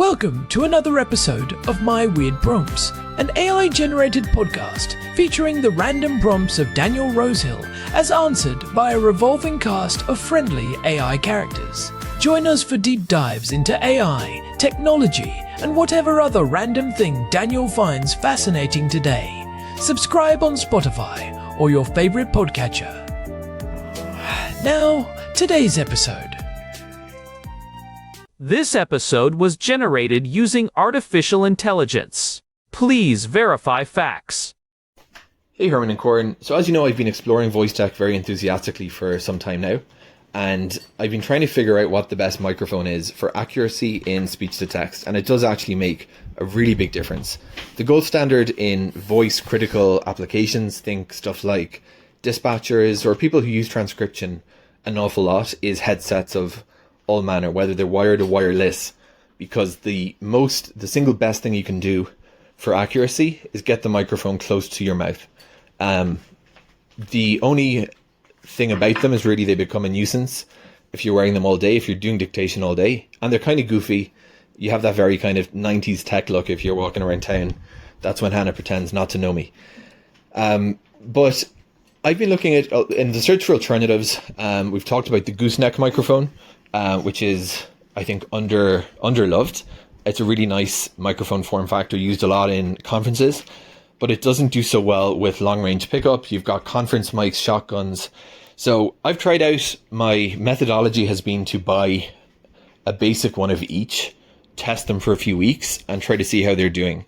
Welcome to another episode of My Weird Prompts, an AI-generated podcast featuring the random prompts of Daniel Rosehill as answered by a revolving cast of friendly AI characters. Join us for deep dives into AI, technology, and whatever other random thing Daniel finds fascinating today. Subscribe on Spotify or your favorite podcatcher. Now, today's episode. This episode was generated using artificial intelligence. Please verify facts. Hey Herman and Corn. So as you know, I've been exploring voice tech very enthusiastically for some time now, and I've been trying to figure out what the best microphone is for accuracy in speech to text, and it does actually make a really big difference. The gold standard in voice critical applications, think stuff like dispatchers or people who use transcription an awful lot, is headsets of all manner, whether they're wired or wireless, because the single best thing you can do for accuracy is get the microphone close to your mouth. The only thing about them is really they become a nuisance if you're wearing them all day, if you're doing dictation all day, and they're kind of goofy. You have that very kind of 90s tech look if you're walking around town. That's when Hannah pretends not to know me. But I've been looking at, in the search for alternatives, we've talked about the gooseneck microphone, which is, I think, underloved. It's a really nice microphone form factor, used a lot in conferences, but it doesn't do so well with long range pickup. You've got conference mics, shotguns. So I've tried out, my methodology has been to buy a basic one of each, test them for a few weeks and try to see how they're doing.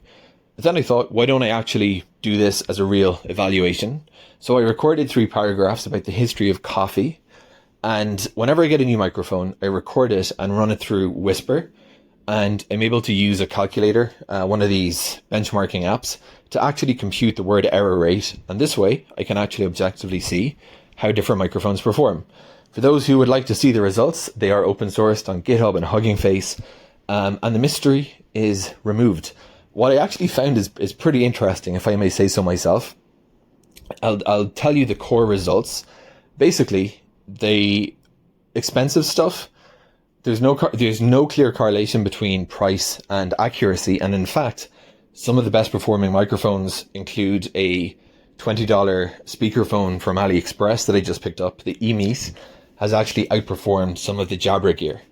But then I thought, why don't I actually do this as a real evaluation? So I recorded 3 paragraphs about the history of coffee. And whenever I get a new microphone, I record it and run it through Whisper. And I'm able to use a calculator, one of these benchmarking apps, to actually compute the word error rate. And this way, I can actually objectively see how different microphones perform. For those who would like to see the results, they are open sourced on GitHub and Hugging Face. And the mystery is removed. What I actually found is pretty interesting, if I may say so myself. I'll tell you the core results. Basically, the expensive stuff, there's no clear correlation between price and accuracy. And in fact, some of the best performing microphones include a $20 speakerphone from AliExpress that I just picked up. The eMeet has actually outperformed some of the Jabra gear.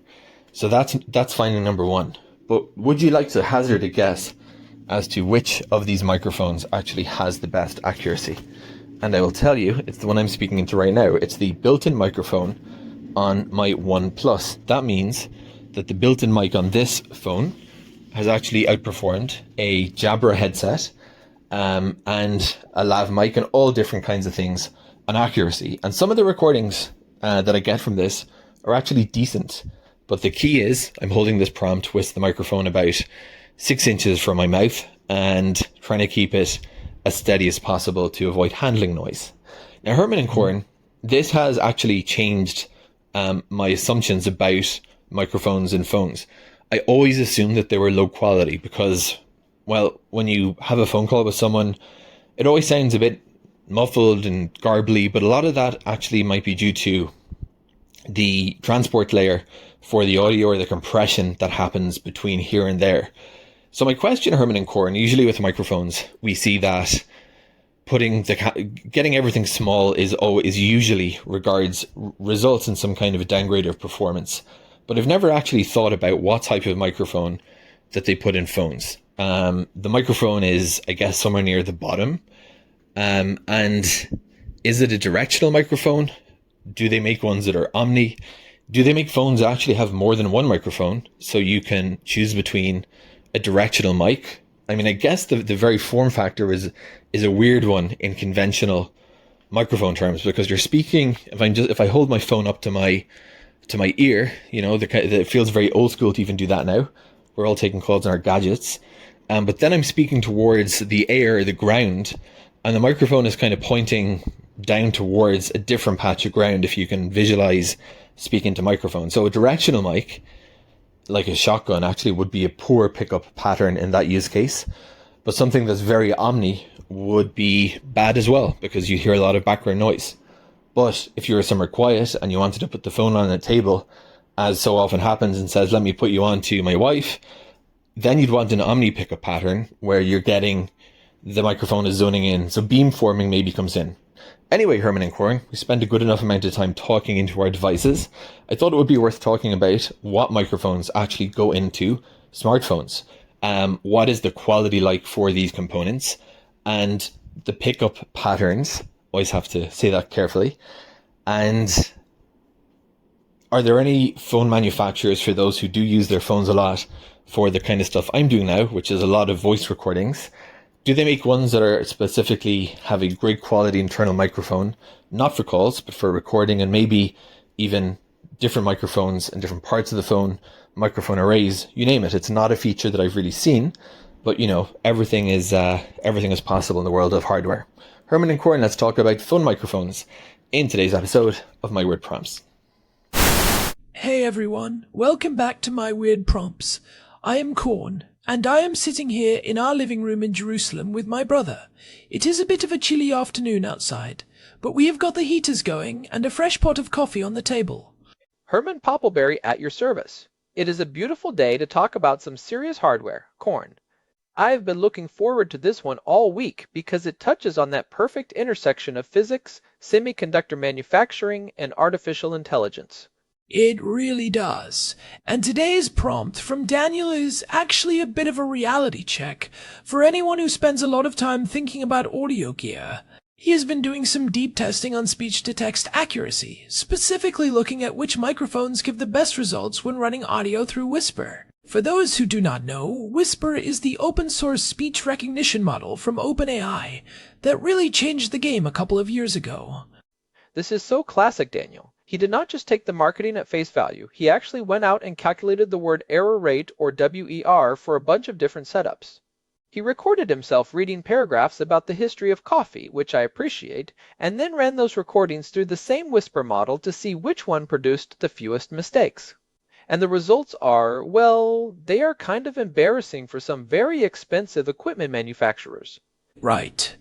So that's finding number one. But would you like to hazard a guess as to which of these microphones actually has the best accuracy? And I will tell you, it's the one I'm speaking into right now. It's the built-in microphone on my OnePlus. That means that the built-in mic on this phone has actually outperformed a Jabra headset and a lav mic and all different kinds of things on accuracy. And some of the recordings that I get from this are actually decent. But the key is I'm holding this prompt with the microphone about 6 inches from my mouth and trying to keep it as steady as possible to avoid handling noise. Now, Herman and Corn, this has actually changed my assumptions about microphones and phones. I always assumed that they were low quality because, well, when you have a phone call with someone, it always sounds a bit muffled and garbly, but a lot of that actually might be due to the transport layer for the audio or the compression that happens between here and there. So my question, Herman and Corn, usually with microphones, we see that getting everything small is usually results in some kind of a downgrade of performance. But I've never actually thought about what type of microphone that they put in phones. The microphone is, I guess, somewhere near the bottom. And is it a directional microphone? Do they make ones that are omni? Do they make phones that actually have more than one microphone so you can choose between a directional mic? I mean, I guess the very form factor is a weird one in conventional microphone terms, because you're speaking, if I hold my phone up to my ear, you know, it feels very old school to even do that now. We're all taking calls on our gadgets. But then I'm speaking towards the air, the ground, and the microphone is kind of pointing down towards a different patch of ground if you can visualize speaking to microphone. So a directional mic, like a shotgun, actually would be a poor pickup pattern in that use case. But something that's very omni would be bad as well, because you hear a lot of background noise. But if you were somewhere quiet and you wanted to put the phone on a table, as so often happens, and says, let me put you on to my wife, Then you'd want an omni pickup pattern where you're getting the microphone is zoning in. So beamforming maybe comes in. Anyway, Herman and Corn, we spent a good enough amount of time talking into our devices. I thought it would be worth talking about what microphones actually go into smartphones. What is the quality like for these components? And the pickup patterns, always have to say that carefully. And are there any phone manufacturers, for those who do use their phones a lot for the kind of stuff I'm doing now, which is a lot of voice recordings, do they make ones that are specifically have a great quality internal microphone, not for calls, but for recording, and maybe even different microphones and different parts of the phone, microphone arrays, you name it. It's not a feature that I've really seen, but you know, everything is possible in the world of hardware. Herman and Corn, let's talk about phone microphones in today's episode of My Weird Prompts. Hey everyone, welcome back to My Weird Prompts. I am Corn, and I am sitting here in our living room in Jerusalem with my brother. It is a bit of a chilly afternoon outside, but we have got the heaters going and a fresh pot of coffee on the table. Herman Poppleberry at your service. It is a beautiful day to talk about some serious hardware, Corn. I have been looking forward to this one all week because it touches on that perfect intersection of physics, semiconductor manufacturing, and artificial intelligence. It really does. And today's prompt from Daniel is actually a bit of a reality check for anyone who spends a lot of time thinking about audio gear. He has been doing some deep testing on speech-to-text accuracy, specifically looking at which microphones give the best results when running audio through Whisper. For those who do not know, Whisper is the open-source speech recognition model from OpenAI that really changed the game a couple of years ago. This is so classic Daniel. He did not just take the marketing at face value, he actually went out and calculated the word error rate, or WER, for a bunch of different setups. He recorded himself reading paragraphs about the history of coffee, which I appreciate, and then ran those recordings through the same Whisper model to see which one produced the fewest mistakes. And the results are, well, they are kind of embarrassing for some very expensive equipment manufacturers. Right.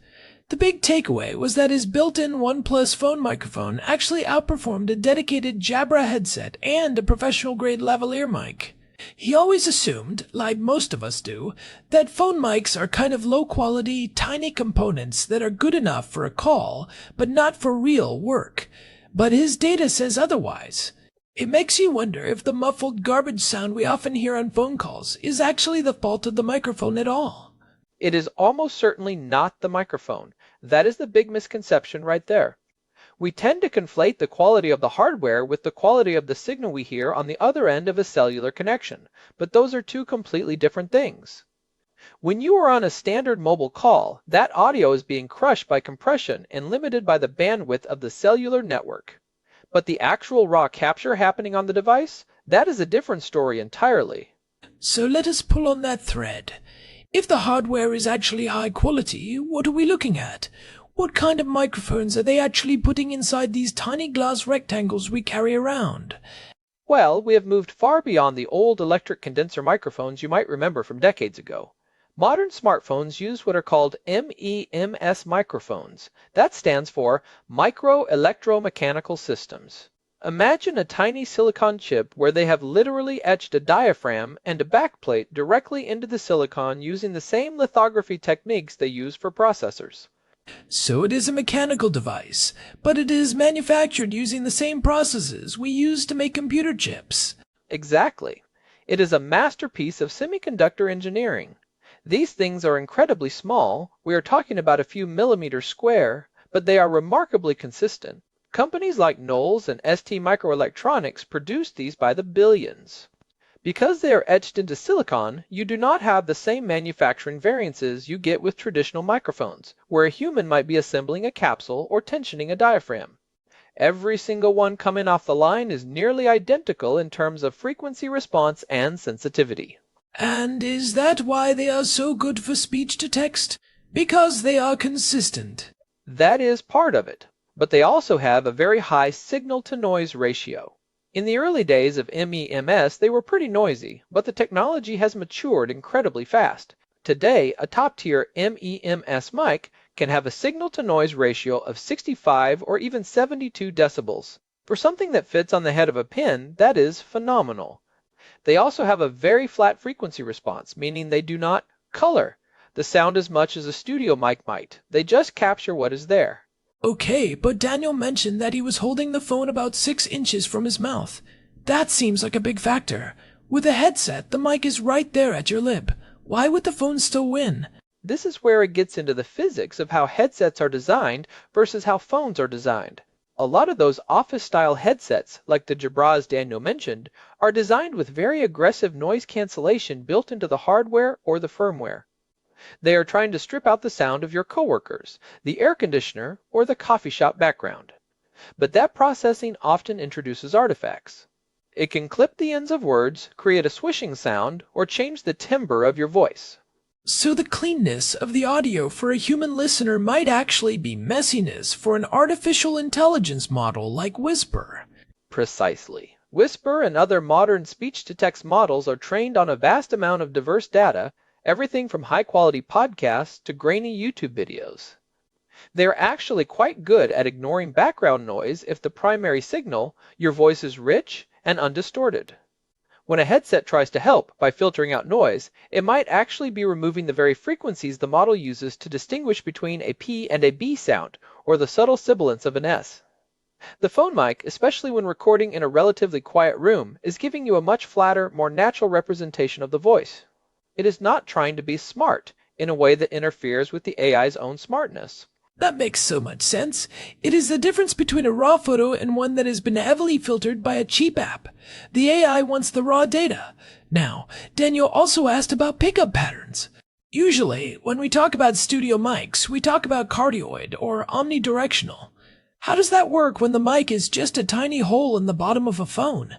The big takeaway was that his built-in OnePlus phone microphone actually outperformed a dedicated Jabra headset and a professional-grade lavalier mic. He always assumed, like most of us do, that phone mics are kind of low-quality, tiny components that are good enough for a call, but not for real work. But his data says otherwise. It makes you wonder if the muffled garbage sound we often hear on phone calls is actually the fault of the microphone at all. It is almost certainly not the microphone. That is the big misconception right there. We tend to conflate the quality of the hardware with the quality of the signal we hear on the other end of a cellular connection, but those are two completely different things. When you are on a standard mobile call, that audio is being crushed by compression and limited by the bandwidth of the cellular network. But the actual raw capture happening on the device, that is a different story entirely. So let us pull on that thread. If the hardware is actually high quality, what are we looking at? What kind of microphones are they actually putting inside these tiny glass rectangles we carry around? Well, we have moved far beyond the old electric condenser microphones you might remember from decades ago. Modern smartphones use what are called MEMS microphones. That stands for Micro Electromechanical Systems. Imagine a tiny silicon chip where they have literally etched a diaphragm and a backplate directly into the silicon using the same lithography techniques they use for processors. So it is a mechanical device, but it is manufactured using the same processes we use to make computer chips. Exactly. It is a masterpiece of semiconductor engineering. These things are incredibly small. We are talking about a few millimeters square, but they are remarkably consistent. Companies like Knowles and ST Microelectronics produce these by the billions. Because they are etched into silicon, you do not have the same manufacturing variances you get with traditional microphones, where a human might be assembling a capsule or tensioning a diaphragm. Every single one coming off the line is nearly identical in terms of frequency response and sensitivity. And is that why they are so good for speech-to-text? Because they are consistent. That is part of it. But they also have a very high signal-to-noise ratio. In the early days of MEMS, they were pretty noisy, but the technology has matured incredibly fast. Today, a top-tier MEMS mic can have a signal-to-noise ratio of 65 or even 72 decibels. For something that fits on the head of a pin, that is phenomenal. They also have a very flat frequency response, meaning they do not color the sound as much as a studio mic might. They just capture what is there. Okay, but Daniel mentioned that he was holding the phone about 6 inches from his mouth. That seems like a big factor. With a headset, the mic is right there at your lip. Why would the phone still win? This is where it gets into the physics of how headsets are designed versus how phones are designed. A lot of those office-style headsets, like the Jabras Daniel mentioned, are designed with very aggressive noise cancellation built into the hardware or the firmware. They are trying to strip out the sound of your coworkers, the air conditioner, or the coffee shop background. But that processing often introduces artifacts. It can clip the ends of words, create a swishing sound, or change the timbre of your voice. So the cleanness of the audio for a human listener might actually be messiness for an artificial intelligence model like Whisper. Precisely. Whisper and other modern speech-to-text models are trained on a vast amount of diverse data, everything from high-quality podcasts to grainy YouTube videos. They are actually quite good at ignoring background noise if the primary signal, your voice, is rich and undistorted. When a headset tries to help by filtering out noise, it might actually be removing the very frequencies the model uses to distinguish between a P and a B sound, or the subtle sibilance of an S. The phone mic, especially when recording in a relatively quiet room, is giving you a much flatter, more natural representation of the voice. It is not trying to be smart in a way that interferes with the AI's own smartness. That makes so much sense. It is the difference between a raw photo and one that has been heavily filtered by a cheap app. The AI wants the raw data. Now, Daniel also asked about pickup patterns. Usually, when we talk about studio mics, we talk about cardioid or omnidirectional. How does that work when the mic is just a tiny hole in the bottom of a phone?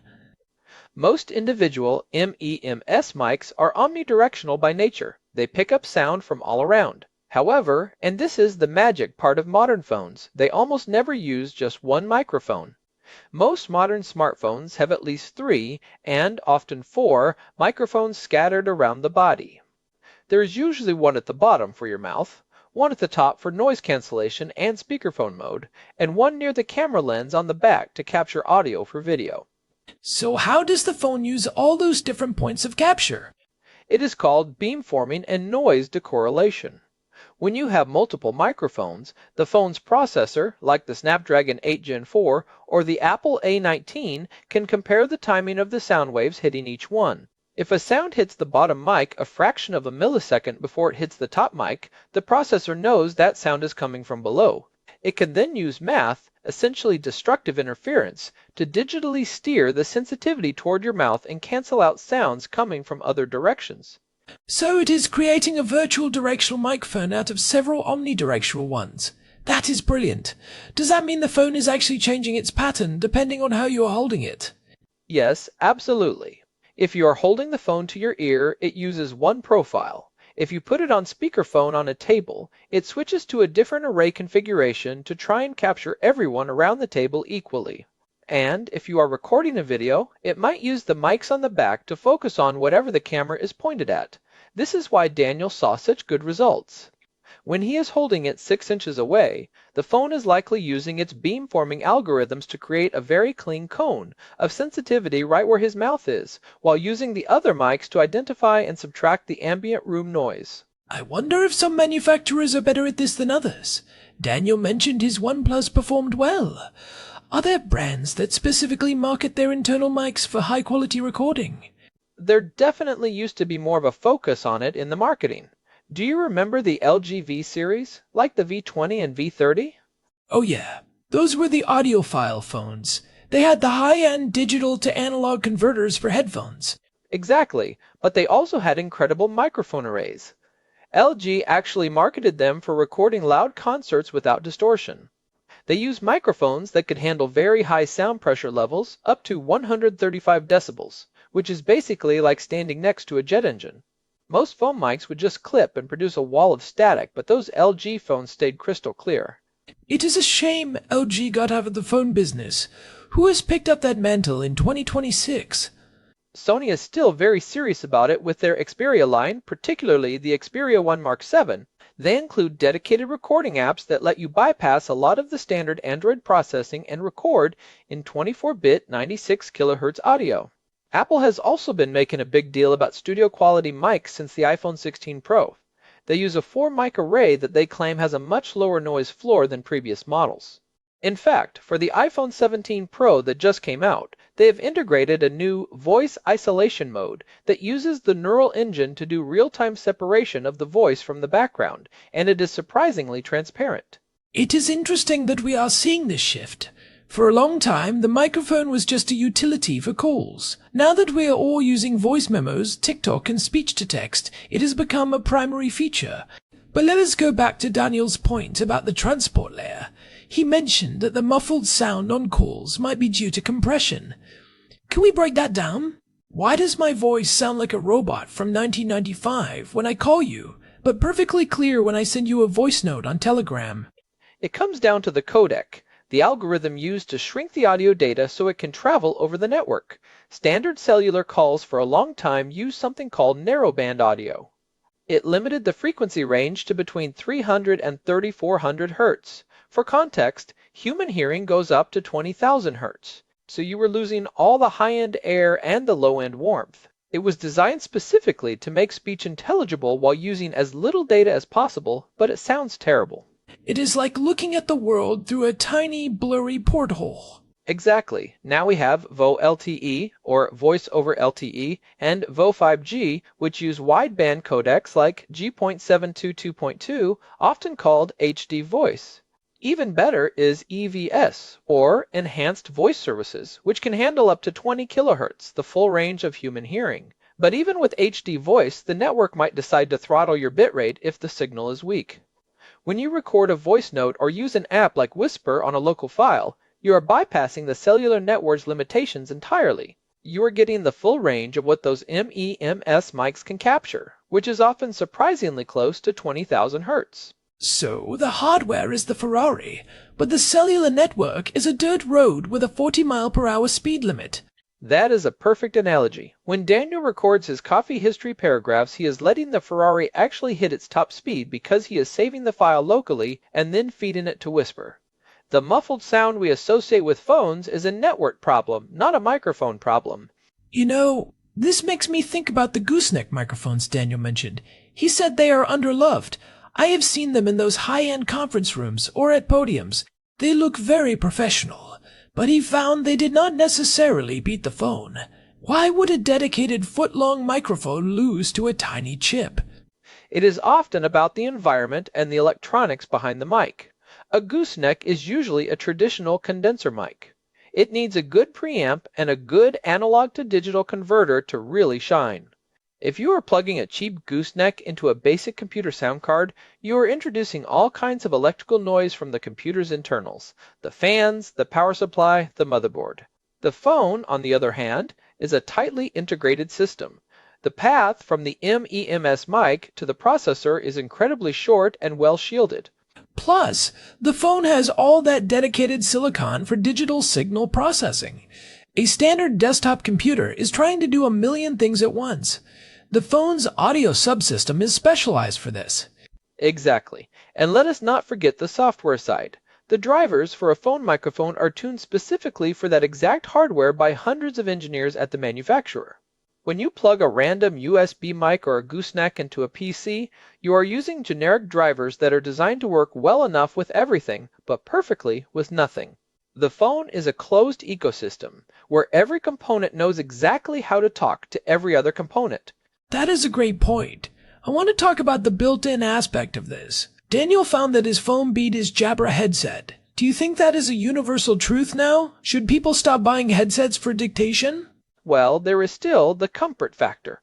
Most individual MEMS mics are omnidirectional by nature. They pick up sound from all around. However, and this is the magic part of modern phones, they almost never use just one microphone. Most modern smartphones have at least 3, and often 4, microphones scattered around the body. There is usually one at the bottom for your mouth, one at the top for noise cancellation and speakerphone mode, and one near the camera lens on the back to capture audio for video. So how does the phone use all those different points of capture? It is called beamforming and noise decorrelation. When you have multiple microphones, the phone's processor, like the Snapdragon 8 Gen 4 or the Apple A19, can compare the timing of the sound waves hitting each one. If a sound hits the bottom mic a fraction of a millisecond before it hits the top mic, the processor knows that sound is coming from below. It can then use math, essentially destructive interference, to digitally steer the sensitivity toward your mouth and cancel out sounds coming from other directions. So it is creating a virtual directional microphone out of several omnidirectional ones. That is brilliant. Does that mean the phone is actually changing its pattern depending on how you are holding it? Yes, absolutely. If you are holding the phone to your ear, it uses one profile. If you put it on speakerphone on a table, it switches to a different array configuration to try and capture everyone around the table equally. And if you are recording a video, it might use the mics on the back to focus on whatever the camera is pointed at. This is why Daniel saw such good results. When he is holding it 6 inches away, the phone is likely using its beamforming algorithms to create a very clean cone of sensitivity right where his mouth is, while using the other mics to identify and subtract the ambient room noise. I wonder if some manufacturers are better at this than others. Daniel mentioned his OnePlus performed well. Are there brands that specifically market their internal mics for high-quality recording? There definitely used to be more of a focus on it in the marketing. Do you remember the LG V series, like the V20 and V30? Oh yeah, those were the audiophile phones. They had the high-end digital to analog converters for headphones. Exactly, but they also had incredible microphone arrays. LG actually marketed them for recording loud concerts without distortion. They use microphones that could handle very high sound pressure levels, up to 135 decibels, which is basically like standing next to a jet engine. Most phone mics would just clip and produce a wall of static, but those LG phones stayed crystal clear. It is a shame LG got out of the phone business. Who has picked up that mantle in 2026? Sony is still very serious about it with their Xperia line, particularly the Xperia 1 Mark 7. They include dedicated recording apps that let you bypass a lot of the standard Android processing and record in 24-bit 96 kHz audio. Apple has also been making a big deal about studio quality mics since the iPhone 16 Pro. They use a 4-mic array that they claim has a much lower noise floor than previous models. In fact, for the iPhone 17 Pro that just came out, they have integrated a new voice isolation mode that uses the neural engine to do real-time separation of the voice from the background, and it is surprisingly transparent. It is interesting that we are seeing this shift. For a long time, the microphone was just a utility for calls. Now that we are all using voice memos, TikTok, and speech-to-text, it has become a primary feature. But let us go back to Daniel's point about the transport layer. He mentioned that the muffled sound on calls might be due to compression. Can we break that down? Why does my voice sound like a robot from 1995 when I call you, but perfectly clear when I send you a voice note on Telegram? It comes down to the codec, the algorithm used to shrink the audio data so it can travel over the network. Standard cellular calls for a long time used something called narrowband audio. It limited the frequency range to between 300 and 3400 Hz. For context, human hearing goes up to 20,000 Hz, so you were losing all the high-end air and the low-end warmth. It was designed specifically to make speech intelligible while using as little data as possible, but it sounds terrible. It is like looking at the world through a tiny, blurry porthole. Exactly. Now we have VoLTE, or Voice over LTE, and Vo5G, which use wideband codecs like G.722.2, often called HD voice. Even better is EVS, or Enhanced Voice Services, which can handle up to 20 kHz, the full range of human hearing. But even with HD voice, the network might decide to throttle your bitrate if the signal is weak. When you record a voice note or use an app like Whisper on a local file, you are bypassing the cellular network's limitations entirely. You are getting the full range of what those MEMS mics can capture, which is often surprisingly close to 20,000 Hz. So, the hardware is the Ferrari, but the cellular network is a dirt road with a 40-mile-per-hour speed limit. That is a perfect analogy. When Daniel records his coffee history paragraphs, he is letting the Ferrari actually hit its top speed because he is saving the file locally and then feeding it to Whisper. The muffled sound we associate with phones is a network problem, not a microphone problem. You know, this makes me think about the gooseneck microphones Daniel mentioned. He said they are underloved. I have seen them in those high-end conference rooms or at podiums. They look very professional, but he found they did not necessarily beat the phone. Why would a dedicated foot-long microphone lose to a tiny chip? It is often about the environment and the electronics behind the mic. A gooseneck is usually a traditional condenser mic. It needs a good preamp and a good analog-to-digital converter to really shine. If you are plugging a cheap gooseneck into a basic computer sound card, you are introducing all kinds of electrical noise from the computer's internals, the fans, the power supply, the motherboard. The phone, on the other hand, is a tightly integrated system. The path from the MEMS mic to the processor is incredibly short and well shielded. Plus, the phone has all that dedicated silicon for digital signal processing. A standard desktop computer is trying to do a million things at once. The phone's audio subsystem is specialized for this. Exactly. And let us not forget the software side. The drivers for a phone microphone are tuned specifically for that exact hardware by hundreds of engineers at the manufacturer. When you plug a random USB mic or a gooseneck into a PC, you are using generic drivers that are designed to work well enough with everything, but perfectly with nothing. The phone is a closed ecosystem, where every component knows exactly how to talk to every other component. That is a great point. I want to talk about the built-in aspect of this. Daniel found that his phone beat his Jabra headset. Do you think that is a universal truth now? Should people stop buying headsets for dictation? Well, there is still the comfort factor.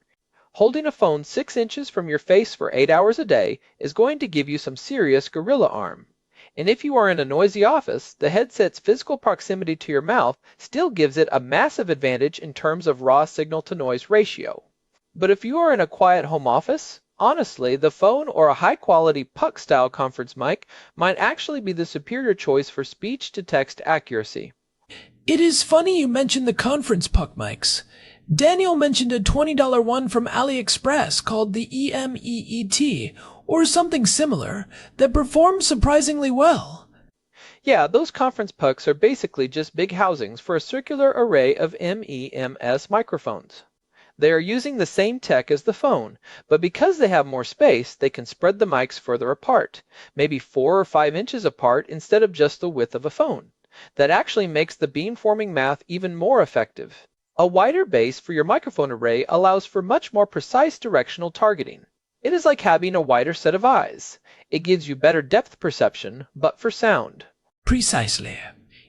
Holding a phone 6 inches from your face for 8 hours a day is going to give you some serious gorilla arm. And if you are in a noisy office, the headset's physical proximity to your mouth still gives it a massive advantage in terms of raw signal-to-noise ratio. But if you are in a quiet home office, honestly, the phone or a high-quality puck-style conference mic might actually be the superior choice for speech-to-text accuracy. It is funny you mentioned the conference puck mics. Daniel mentioned a $20 one from AliExpress called the EMEET, or something similar, that performs surprisingly well. Yeah, those conference pucks are basically just big housings for a circular array of MEMS microphones. They are using the same tech as the phone, but because they have more space, they can spread the mics further apart, maybe 4 or 5 inches apart instead of just the width of a phone. That actually makes the beamforming math even more effective. A wider base for your microphone array allows for much more precise directional targeting. It is like having a wider set of eyes. It gives you better depth perception, but for sound. Precisely.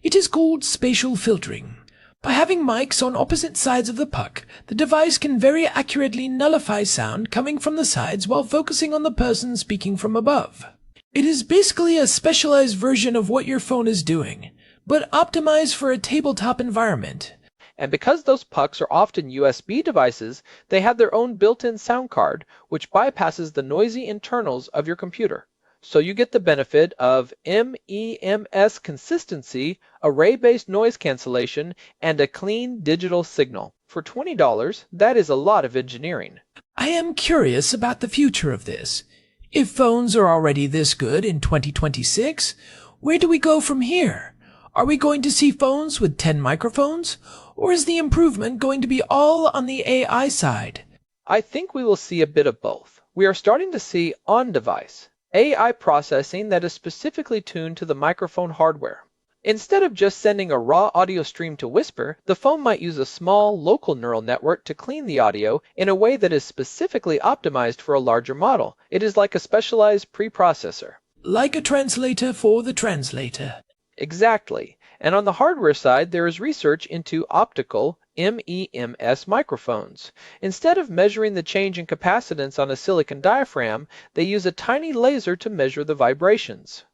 It is called spatial filtering. By having mics on opposite sides of the puck, the device can very accurately nullify sound coming from the sides while focusing on the person speaking from above. It is basically a specialized version of what your phone is doing, but optimized for a tabletop environment. And because those pucks are often USB devices, they have their own built-in sound card, which bypasses the noisy internals of your computer. So you get the benefit of MEMS consistency, array-based noise cancellation, and a clean digital signal. For $20, that is a lot of engineering. I am curious about the future of this. If phones are already this good in 2026, where do we go from here? Are we going to see phones with 10 microphones? Or is the improvement going to be all on the AI side? I think we will see a bit of both. We are starting to see on-device AI processing that is specifically tuned to the microphone hardware. Instead of just sending a raw audio stream to Whisper, the phone might use a small local neural network to clean the audio in a way that is specifically optimized for a larger model. It is like a specialized preprocessor. Like a translator for the translator. Exactly. And on the hardware side, there is research into optical MEMS microphones. Instead of measuring the change in capacitance on a silicon diaphragm, they use a tiny laser to measure the vibrations.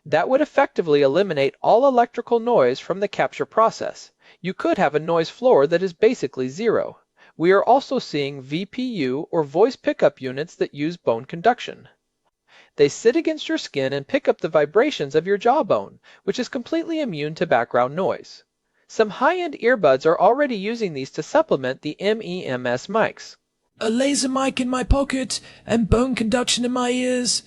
That would effectively eliminate all electrical noise from the capture process. You could have a noise floor that is basically zero. We are also seeing VPU or voice pickup units that use bone conduction. They sit against your skin and pick up the vibrations of your jawbone, which is completely immune to background noise. Some high-end earbuds are already using these to supplement the MEMS mics. A laser mic in my pocket and bone conduction in my ears.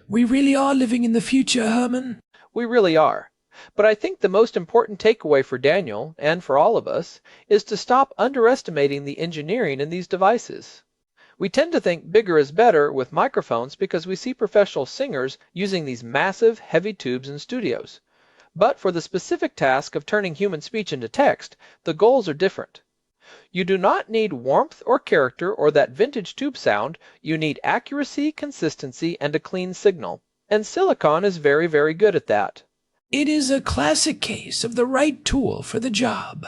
We really are living in the future, Herman. We really are. But I think the most important takeaway for Daniel, and for all of us, is to stop underestimating the engineering in these devices. We tend to think bigger is better with microphones because we see professional singers using these massive, heavy tubes in studios. But for the specific task of turning human speech into text, the goals are different. You do not need warmth or character or that vintage tube sound. You need accuracy, consistency, and a clean signal. And silicon is very, very good at that. It is a classic case of the right tool for the job.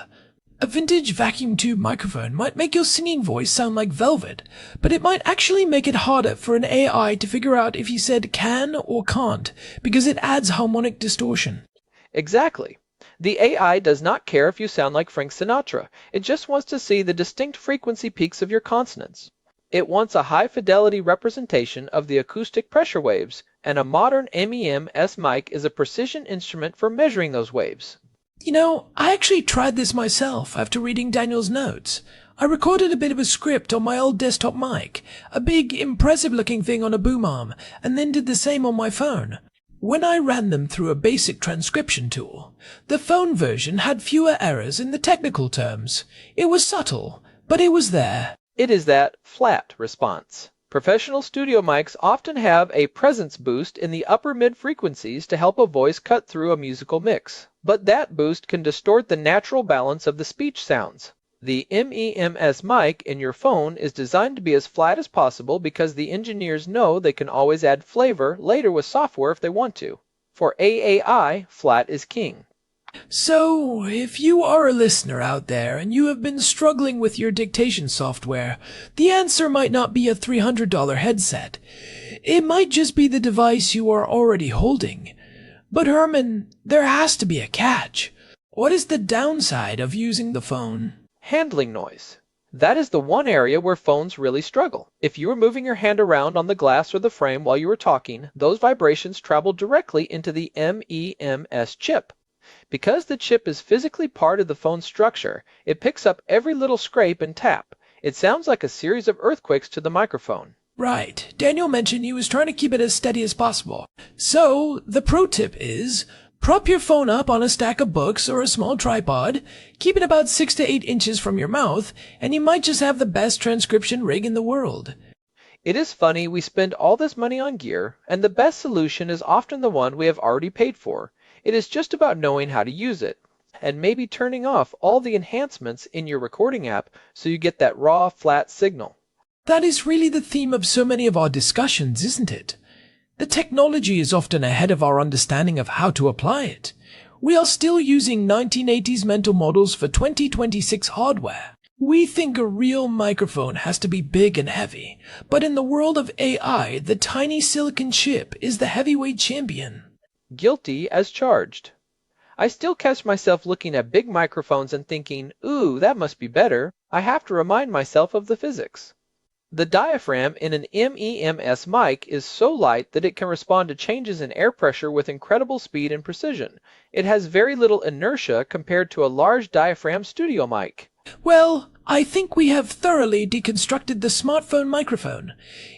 A vintage vacuum tube microphone might make your singing voice sound like velvet, but it might actually make it harder for an AI to figure out if you said can or can't, because it adds harmonic distortion. Exactly. The AI does not care if you sound like Frank Sinatra. It just wants to see the distinct frequency peaks of your consonants. It wants a high-fidelity representation of the acoustic pressure waves, and a modern MEMS mic is a precision instrument for measuring those waves. You know, I actually tried this myself after reading Daniel's notes. I recorded a bit of a script on my old desktop mic, a big, impressive-looking thing on a boom arm, and then did the same on my phone. When I ran them through a basic transcription tool, the phone version had fewer errors in the technical terms. It was subtle, but it was there. It is that flat response. Professional studio mics often have a presence boost in the upper mid-frequencies to help a voice cut through a musical mix. But that boost can distort the natural balance of the speech sounds. The MEMS mic in your phone is designed to be as flat as possible because the engineers know they can always add flavor later with software if they want to. For AAI, flat is king. So, if you are a listener out there and you have been struggling with your dictation software, the answer might not be a $300 headset. It might just be the device you are already holding. But Herman, there has to be a catch. What is the downside of using the phone? Handling noise. That is the one area where phones really struggle. If you were moving your hand around on the glass or the frame while you were talking, those vibrations travel directly into the MEMS chip. Because the chip is physically part of the phone's structure, it picks up every little scrape and tap. It sounds like a series of earthquakes to the microphone. Right. Daniel mentioned he was trying to keep it as steady as possible. So, the pro tip is, Prop your phone up on a stack of books or a small tripod, keep it about 6 to 8 inches from your mouth, and you might just have the best transcription rig in the world. It is funny we spend all this money on gear, and the best solution is often the one we have already paid for. It is just about knowing how to use it, and maybe turning off all the enhancements in your recording app so you get that raw, flat signal. That is really the theme of so many of our discussions, isn't it? The technology is often ahead of our understanding of how to apply it. We are still using 1980s mental models for 2026 hardware. We think a real microphone has to be big and heavy, but in the world of AI, the tiny silicon chip is the heavyweight champion. Guilty as charged. I still catch myself looking at big microphones and thinking, ooh, that must be better. I have to remind myself of the physics. The diaphragm in an MEMS mic is so light that it can respond to changes in air pressure with incredible speed and precision. It has very little inertia compared to a large diaphragm studio mic. Well, I think we have thoroughly deconstructed the smartphone microphone.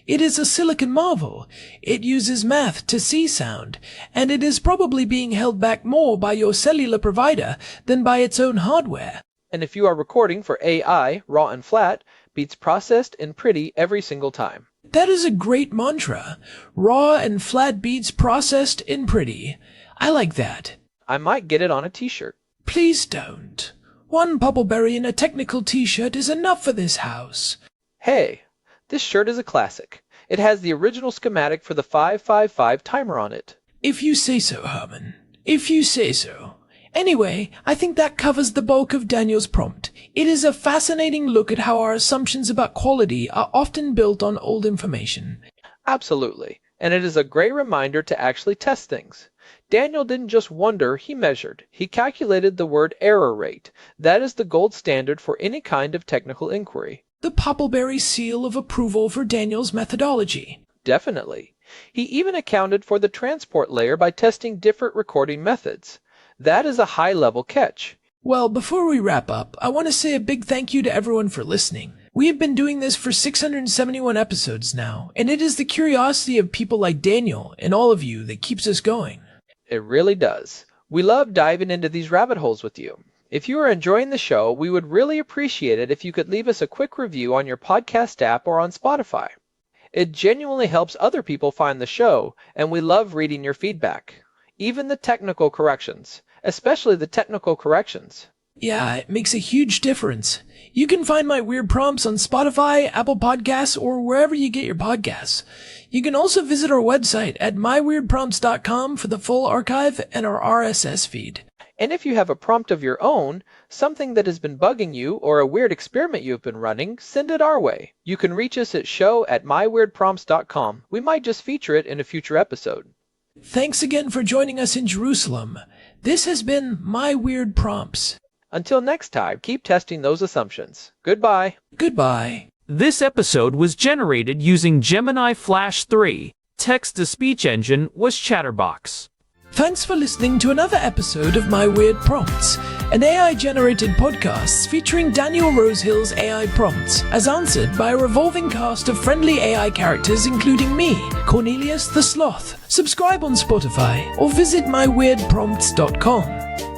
It is a silicon marvel. It uses math to see sound, and it is probably being held back more by your cellular provider than by its own hardware. And if you are recording for AI, raw and flat, beats processed and pretty every single time. That is a great mantra. Raw and flat beats processed and pretty. I like that. I might get it on a t-shirt. Please don't. One Puppleberry in a technical t-shirt is enough for this house. Hey, this shirt is a classic. It has the original schematic for the 555 timer on it. If you say so, Herman. If you say so. Anyway, I think that covers the bulk of Daniel's prompt. It is a fascinating look at how our assumptions about quality are often built on old information. Absolutely. And it is a great reminder to actually test things. Daniel didn't just wonder, he measured. He calculated the word error rate. That is the gold standard for any kind of technical inquiry. The Puppleberry seal of approval for Daniel's methodology. Definitely. He even accounted for the transport layer by testing different recording methods. That is a high-level catch. Well, before we wrap up, I want to say a big thank you to everyone for listening. We have been doing this for 671 episodes now, and it is the curiosity of people like Daniel and all of you that keeps us going. It really does. We love diving into these rabbit holes with you. If you are enjoying the show, we would really appreciate it if you could leave us a quick review on your podcast app or on Spotify. It genuinely helps other people find the show, and we love reading your feedback. Even the technical corrections, especially the technical corrections. Yeah, it makes a huge difference. You can find my weird prompts on Spotify, Apple Podcasts, or wherever you get your podcasts. You can also visit our website at myweirdprompts.com for the full archive and our RSS feed. And if you have a prompt of your own, something that has been bugging you, or a weird experiment you've been running, send it our way. You can reach us at show@myweirdprompts.com. We might just feature it in a future episode. Thanks again for joining us in Jerusalem. This has been My Weird Prompts. Until next time, keep testing those assumptions. Goodbye. Goodbye. This episode was generated using Gemini Flash 3. Text-to-speech engine was Chatterbox. Thanks for listening to another episode of My Weird Prompts, an AI-generated podcast featuring Daniel Rosehill's AI prompts as answered by a revolving cast of friendly AI characters including me, Cornelius the Sloth. Subscribe on Spotify or visit myweirdprompts.com.